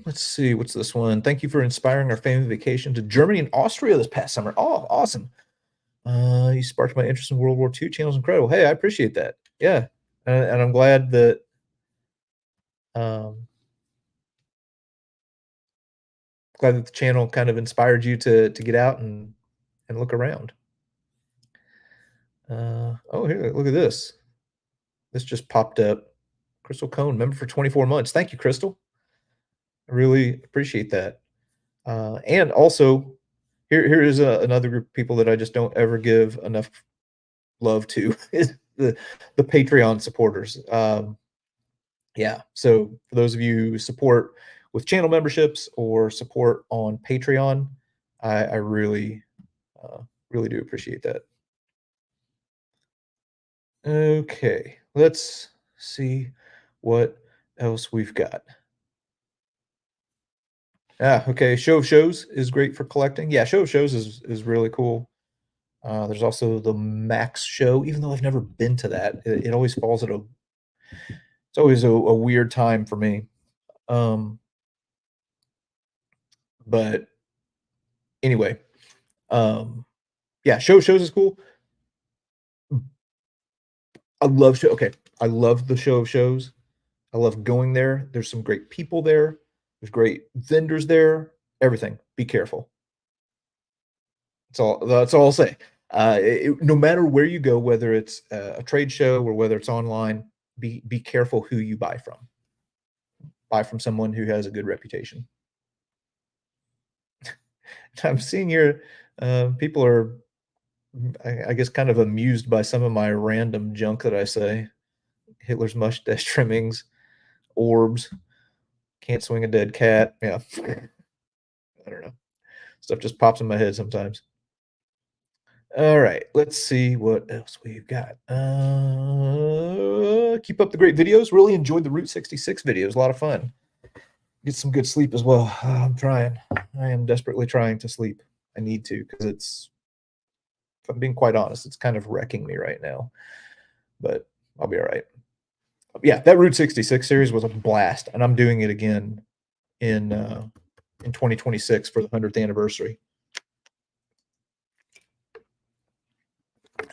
Let's see. What's this one? Thank you for inspiring our family vacation to Germany and Austria this past summer. Oh, awesome. You sparked my interest in World War II. Channel's incredible. Hey, I appreciate that. Yeah. And I'm um, glad that the channel kind of inspired you to get out and look around. Oh, here, look at this. This just popped up. Crystal Cone, member for 24 months. Thank you, Crystal. I really appreciate that. And also, here is another group of people that I just don't ever give enough love to is the Patreon supporters. Yeah, so for those of you who support with channel memberships or support on Patreon, I really, really do appreciate that. Okay, let's see what else we've got. Okay, Show of Shows is great for collecting. Yeah, Show of Shows is really cool. There's also the Max Show, even though I've never been to that. It always falls at a it's always a weird time for me. Um, but anyway, um, yeah, shows is cool. I love the Show of Shows. I love going there. There's some great people there. There's great vendors there. Everything. Be careful. That's all I'll say. No matter where you go, whether it's a trade show or whether it's online, be careful who you buy from. Buy from someone who has a good reputation. I'm seeing here, people are, I guess, kind of amused by some of my random junk that I say. Hitler's mustache trimmings, orbs, can't swing a dead cat. Yeah, I don't know. Stuff just pops in my head sometimes. All right, let's see what else we've got. Keep up the great videos. Really enjoyed the Route 66 videos. A lot of fun. Get some good sleep as well. I'm trying. I am desperately trying to sleep. I need to because if I'm being quite honest, it's kind of wrecking me right now. But I'll be all right. Yeah, that Route 66 series was a blast, and I'm doing it again in 2026 for the 100th anniversary.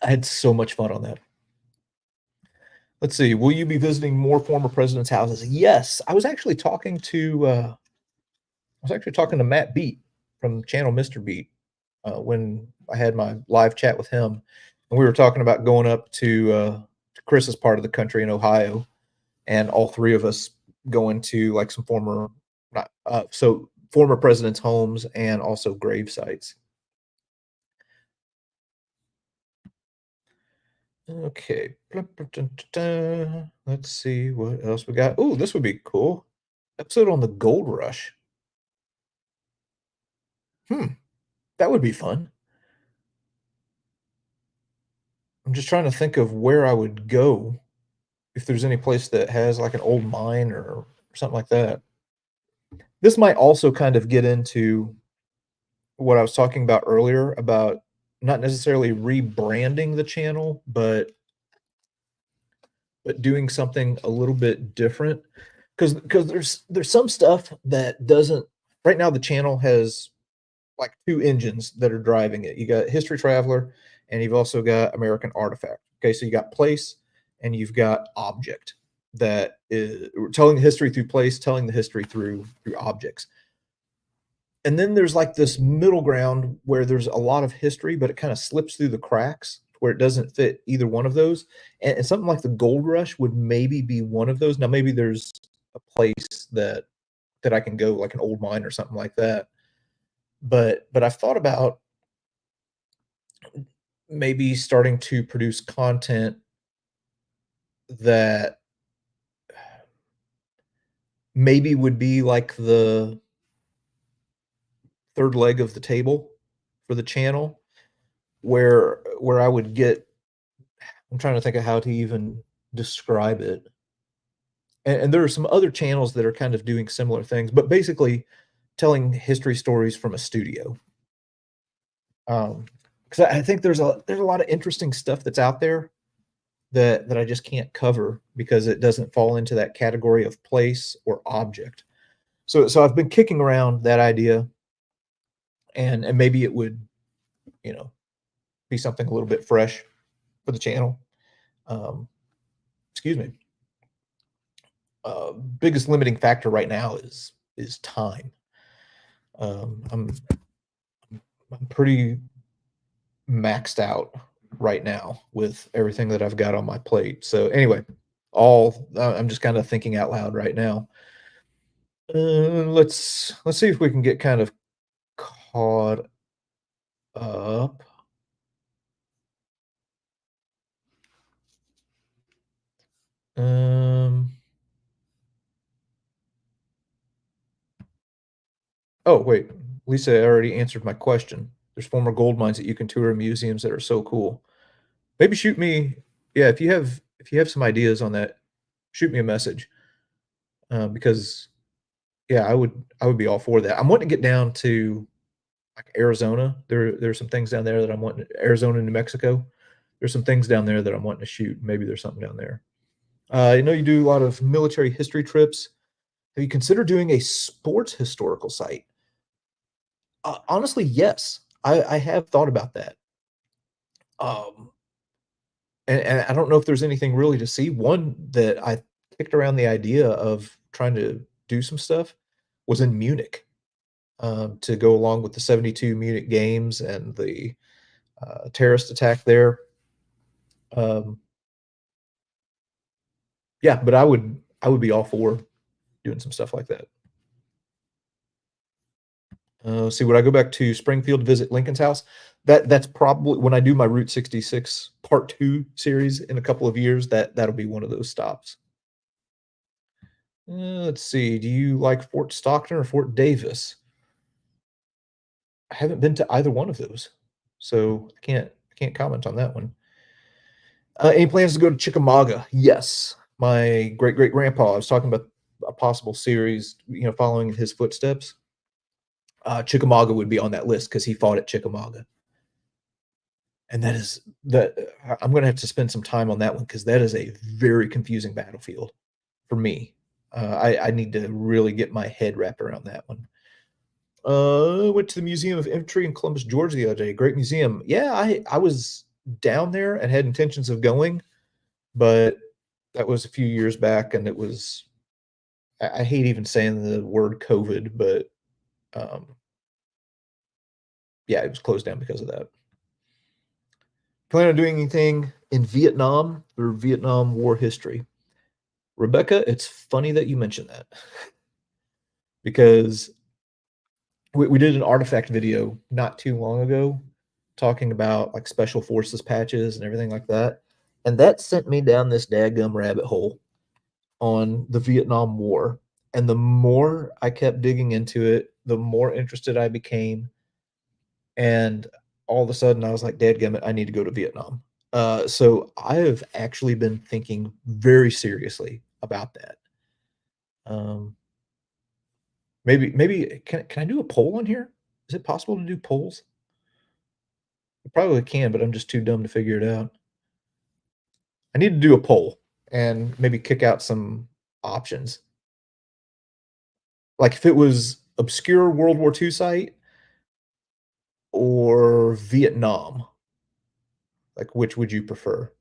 I had so much fun on that. Let's see. Will you be visiting more former presidents' houses? Yes, I was actually talking to Matt Beat from channel Mr. Beat when I had my live chat with him, and we were talking about going up to Chris's part of the country in Ohio, and all three of us going to like some former, not so former presidents' homes and also grave sites. Okay. Let's see what else we got. Oh, this would be cool. Episode on the gold rush. Hmm, that would be fun. I'm just trying to think of where I would go if there's any place that has like an old mine or something like that. This might also kind of get into what I was talking about earlier about not necessarily rebranding the channel, but doing something a little bit different because there's some stuff that doesn't right now the channel has like two engines that are driving it. You got History Traveler and you've also got American Artifact. Okay, so you got place and you've got object that is telling the history through place, telling the history through objects. And then there's like this middle ground where there's a lot of history, but it kind of slips through the cracks where it doesn't fit either one of those. And something like the Gold Rush would maybe be one of those. Now maybe there's a place that I can go, like an old mine or something like that. But I've thought about maybe starting to produce content that maybe would be like the third leg of the table. for the channel where I would get I'm trying to think of how to even describe it. And there are some other channels that are kind of doing similar things, but basically telling history stories from a studio. 'Cause I think there's a lot of interesting stuff that's out there that I just can't cover because it doesn't fall into that category of place or object. So I've been kicking around that idea and maybe it would, you know, be something a little bit fresh for the channel. Um, excuse me. Biggest limiting factor right now is time. Um, I'm I'm pretty maxed out right now with everything that I've got on my plate. So anyway, I'm just kind of thinking out loud right now. Let's see if we can get kind of caught up. Um, oh wait, Lisa already answered my question. There's former gold mines that you can tour in museums that are so cool. Maybe shoot me, yeah, if you have some ideas on that, shoot me a message. Because yeah, I would be all for that. I'm wanting to get down to like Arizona. There's some things down there that I'm wanting Arizona, New Mexico. There's some things down there that I'm wanting to shoot. Maybe there's something down there. I know you do a lot of military history trips. Have you considered doing a sports historical site? Honestly, yes. I have thought about that. Um, and I don't know if there's anything really to see. One that I kicked around the idea of trying to do some stuff was in Munich, to go along with the '72 Munich games and the terrorist attack there. Um, yeah, but I would be all for doing some stuff like that. See, would I go back to Springfield to visit Lincoln's house? That's probably when I do my Route 66 Part 2 series in a couple of years, that'll be one of those stops. Let's see, do you like Fort Stockton or Fort Davis? I haven't been to either one of those, so I can't comment on that one. Any plans to go to Chickamauga? Yes. My great-great-grandpa, I was talking about a possible series, following in his footsteps. Chickamauga would be on that list because he fought at Chickamauga. And that is that I'm gonna have to spend some time on that one because that is a very confusing battlefield for me. I need to really get my head wrapped around that one. Went to the Museum of Infantry in Columbus, Georgia the other day. Great museum. Yeah, I was down there and had intentions of going, but that was a few years back, and it was I hate even saying the word COVID, but, um, yeah, it was closed down because of that. Plan on doing anything in Vietnam or Vietnam War history? Rebecca, it's funny that you mentioned that because we did an artifact video not too long ago talking about like special forces patches and everything like that. And that sent me down this dadgum rabbit hole on the Vietnam War. And the more I kept digging into it, the more interested I became. And all of a sudden, I was like, "Dadgummit, I need to go to Vietnam." So I have actually been thinking very seriously about that. Um, maybe can I do a poll on here? Is it possible to do polls? I probably can, but I'm just too dumb to figure it out. I need to do a poll and maybe kick out some options. Like if it was obscure World War II site or Vietnam, like which would you prefer?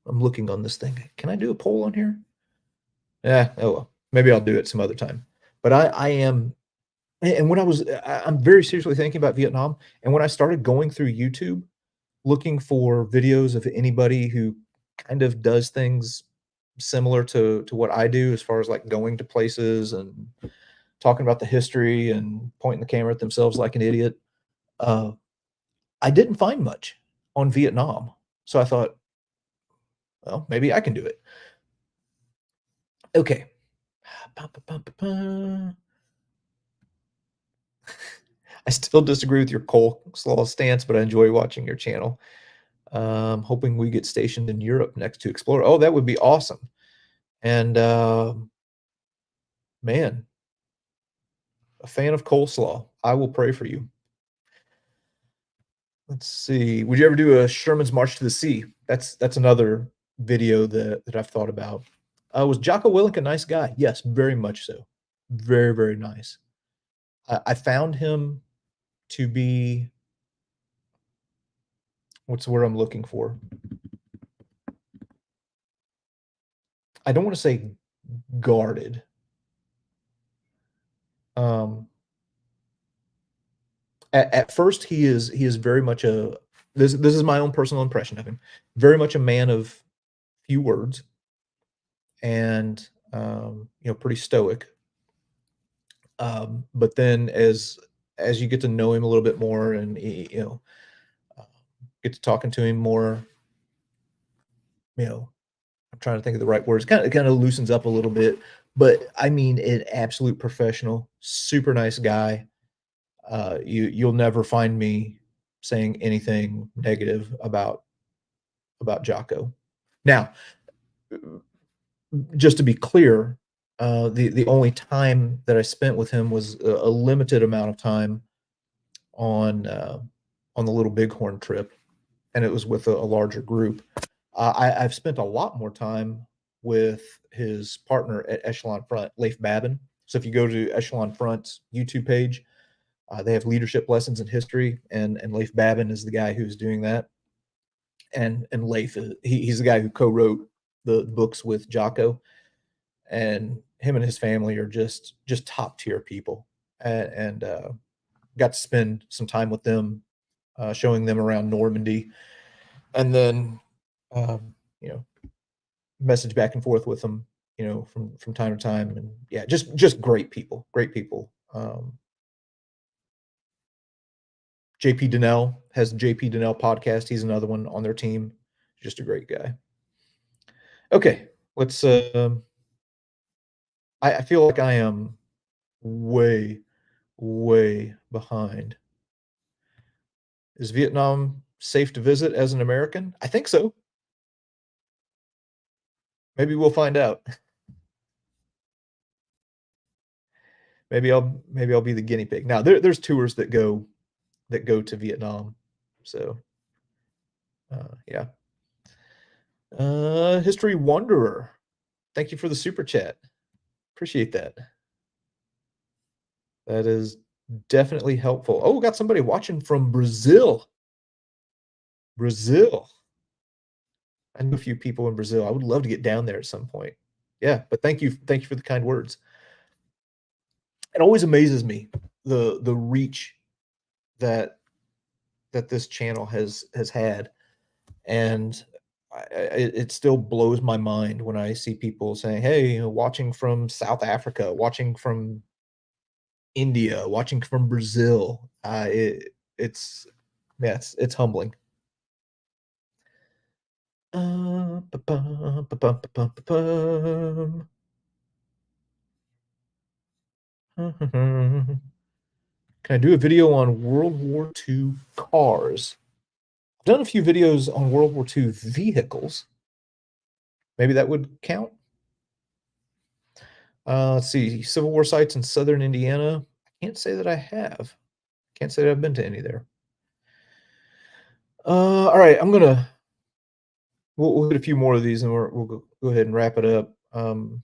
I'm looking on this thing. Can I do a poll on here? Yeah, oh well. Maybe I'll do it some other time. But I am and when I'm very seriously thinking about Vietnam, and when I started going through YouTube looking for videos of anybody who kind of does things similar to what I do as far as, like, going to places and talking about the history and pointing the camera at themselves like an idiot, uh, I didn't find much on Vietnam. So I thought, "Well, maybe I can do it." Okay. Ba, ba, ba, ba, ba. I still disagree with your coleslaw stance, but I enjoy watching your channel. Hoping we get stationed in Europe next to explore. Oh, that would be awesome. And, man, a fan of coleslaw. I will pray for you. Let's see. Would you ever do a Sherman's March to the Sea? That's another video that I've thought about. Was Jocko Willink a nice guy? Yes, very much so. Very, very nice. I found him to be, what's the word I'm looking for? I don't wanna say guarded. Um, at first, he is very much a, this is my own personal impression of him, very much a man of few words and, pretty stoic. But then as you get to know him a little bit more and uh, get to talking to him more, you know, I'm trying to think of the right words. Kind of loosens up a little bit, but I mean, an absolute professional, super nice guy. You'll never find me saying anything negative about Jocko. Now, just to be clear, the only time that I spent with him was a limited amount of time on on the Little Bighorn trip, and it was with a larger group. I've spent a lot more time with his partner at Echelon Front, Leif Babin. So if you go to Echelon Front's YouTube page, they have leadership lessons in history, and Leif Babin is the guy who's doing that. And Leif, he's the guy who co-wrote the books with Jocko, and him and his family are just top tier people, and got to spend some time with them, showing them around Normandy, and then you know message back and forth with them, from time to time, and yeah, just great people. JP Donnell has the JP Donnell podcast. He's another one on their team. Just a great guy. Okay, let's. I feel like I am way, way behind. Is Vietnam safe to visit as an American? I think so. Maybe we'll find out. Maybe I'll be the guinea pig. Now there's tours that go to Vietnam. So yeah. History Wanderer. Thank you for the super chat. Appreciate that. That is definitely helpful. Oh, we got somebody watching from Brazil. Brazil. I know a few people in Brazil. I would love to get down there at some point. Yeah, but thank you for the kind words. It always amazes me the reach that this channel has had, and it still blows my mind when I see people saying, "Hey, watching from South Africa, watching from India, watching from Brazil." It's yeah, it's humbling. Ba-bum, ba-bum, ba-bum, ba-bum. Can I do a video on World War II cars? I've done a few videos on World War II vehicles. Maybe that would count. Let's see, Civil War sites in Southern Indiana. I can't say that I have. Can't say that I've been to any there. All right, we'll hit a few more of these, and we'll go ahead and wrap it up. I'm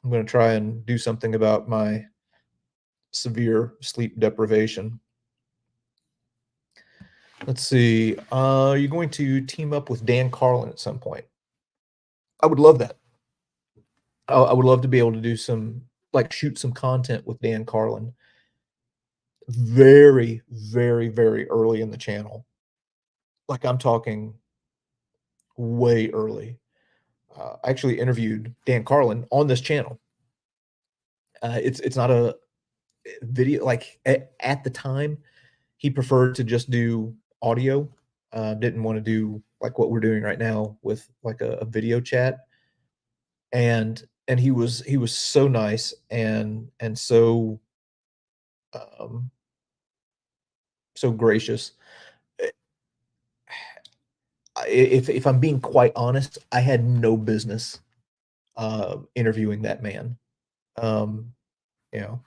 gonna try and do something about my severe sleep deprivation. Let's see. Are you going to team up with Dan Carlin at some point? I would love that. I would love to be able to do shoot some content with Dan Carlin very, very, very early in the channel. Like, I'm talking way early. I actually interviewed Dan Carlin on this channel. It's not a video, like, at the time, he preferred to just do audio, didn't wanna do, like, what we're doing right now with, like, a video chat, and he was so nice and so, um so gracious. Eh, if I'm being quite honest, I had no business, interviewing that man. Um, you know,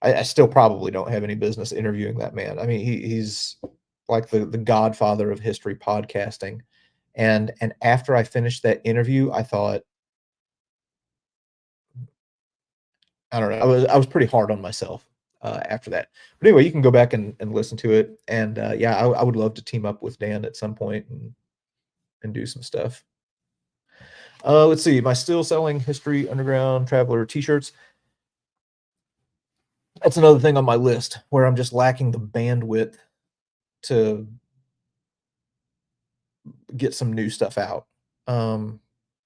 I still probably don't have any business interviewing that man. I mean, he's like the godfather of history podcasting, and after I finished that interview, I thought, I don't know, I was pretty hard on myself, after that. But anyway, you can go back and listen to it, and, yeah, I would love to team up with Dan at some point and do some stuff. Let's see, am I still selling History Underground Traveler T-shirts? That's another thing on my list where I'm just lacking the bandwidth to get some new stuff out. Um,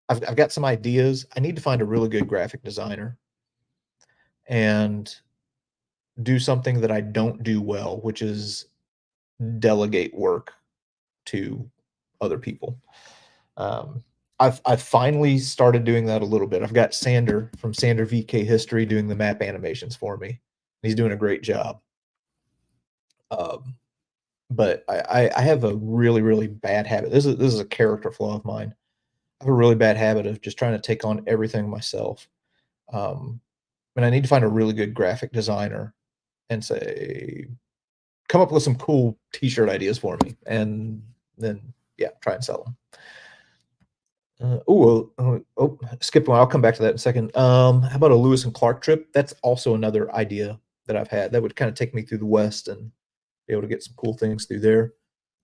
I've got some ideas. I need to find a really good graphic designer and do something that I don't do well, which is delegate work to other people. Um, I've finally started doing that a little bit. I've got Sander from Sander VK History doing the map animations for me. He's doing a great job. Um, but I have a really, really bad habit. This is a character flaw of mine. I have a really bad habit of just trying to take on everything myself. Um, and I need to find a really good graphic designer and say, come up with some cool t-shirt ideas for me, and then yeah, try and sell them. Skipped one. I'll come back to that in a second. How about a Lewis and Clark trip? That's also another idea that I've had that would kind of take me through the West and be able to get some cool things through there.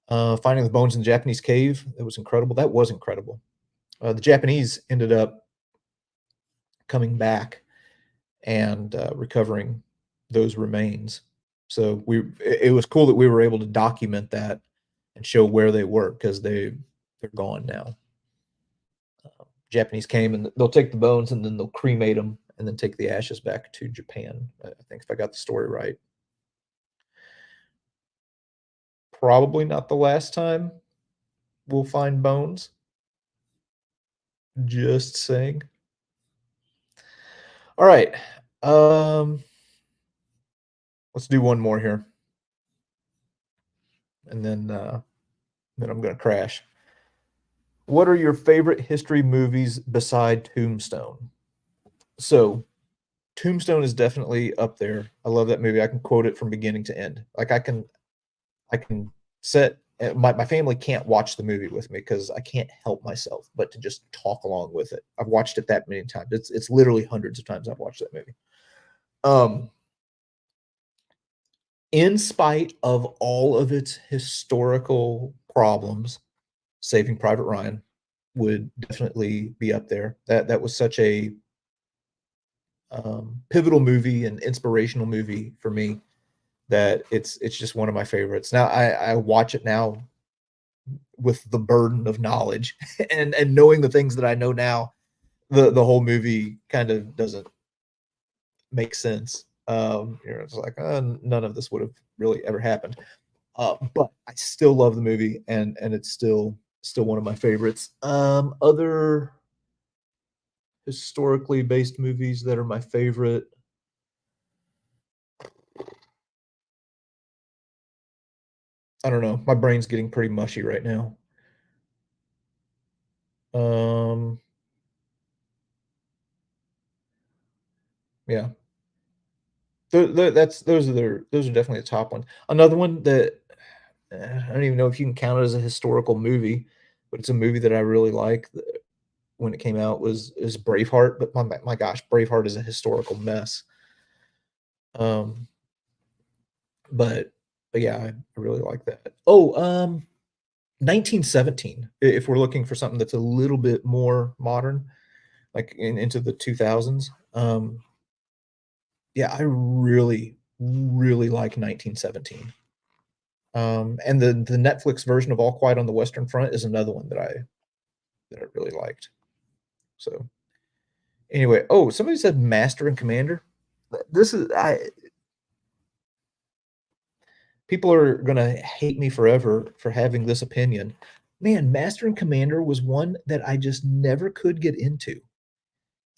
Finding the bones in the Japanese cave. That was incredible. That was incredible. The Japanese ended up coming back and recovering those remains. So it was cool that we were able to document that and show where they were because they're gone now. Japanese came and they'll take the bones and then they'll cremate them and then take the ashes back to Japan. I think if I got the story right. Probably not the last time we'll find bones. Just saying. All right. Um, let's do one more here, and then I'm gonna crash. What are your favorite history movies beside Tombstone? So Tombstone is definitely up there. I love that movie. I can quote it from beginning to end. Like I can set my family can't watch the movie with me because I can't help myself but to just talk along with it. I've watched it that many times. It's literally hundreds of times I've watched that movie. Um, in spite of all of its historical problems, Saving Private Ryan would definitely be up there. That was such a pivotal movie and inspirational movie for me that it's just one of my favorites. Now I watch it now with the burden of knowledge and knowing the things that I know now, the whole movie kind of doesn't make sense. It's like none of this would have really ever happened. But I still love the movie and it's still one of my favorites. Other historically based movies that are my favorite. I don't know. My brain's getting pretty mushy right now. Um, yeah, those are definitely the top one. Another one that I don't even know if you can count it as a historical movie, but it's a movie that I really like. When it came out was is Braveheart, but my gosh, Braveheart is a historical mess. Um, but but yeah, I really like that. 1917. If we're looking for something that's a little bit more modern, like into the 2000s. Yeah, I really, really like 1917. And the Netflix version of All Quiet on the Western Front is another one that I really liked. So anyway, somebody said Master and Commander. This is I People are gonna hate me forever for having this opinion. Man, Master and Commander was one that I just never could get into.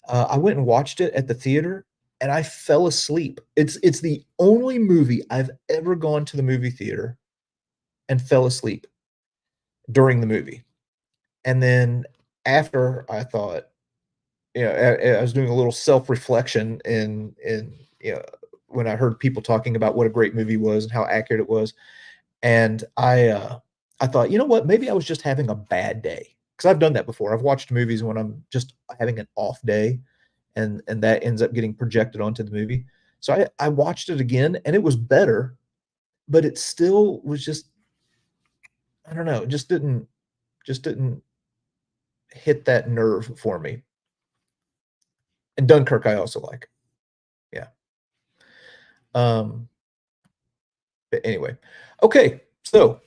I went and watched it at the theater, and I fell asleep. It's the only movie I've ever gone to the movie theater and fell asleep during the movie. And then after I thought, I was doing a little self-reflection you know, when I heard people talking about what a great movie was and how accurate it was, and I thought, "You know what? Maybe I was just having a bad day." Because 'Cause I've done that before. I've watched movies when I'm just having an off day, and that ends up getting projected onto the movie. So I watched it again, and it was better, but it still was just I don't know, just didn't hit that nerve for me. And Dunkirk I also like. Yeah. Um, but anyway. Okay, so,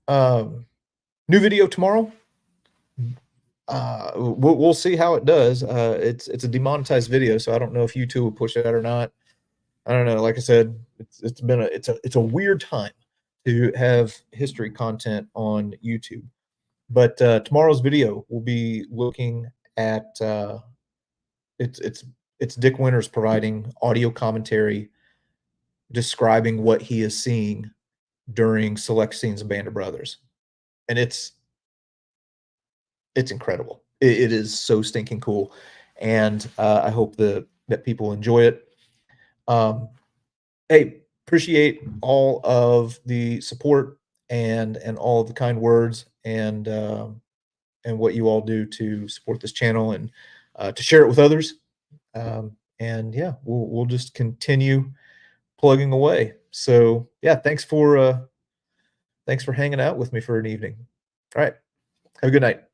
um, new video tomorrow. We'll see how it does. It's a demonetized video, so I don't know if YouTube will push it out or not. I don't know. Like I said, it's been a weird time to have history content on YouTube. But tomorrow's video will be looking at it's it's it's Dick Winters providing audio commentary describing what he is seeing during select scenes of Band of Brothers, and it's incredible. It is so stinking cool, and I hope that people enjoy it. Um, hey, appreciate all of the support and all of the kind words and what you all do to support this channel and to share it with others. And yeah, we'll just continue plugging away. So yeah, thanks for hanging out with me for an evening. All right, have a good night.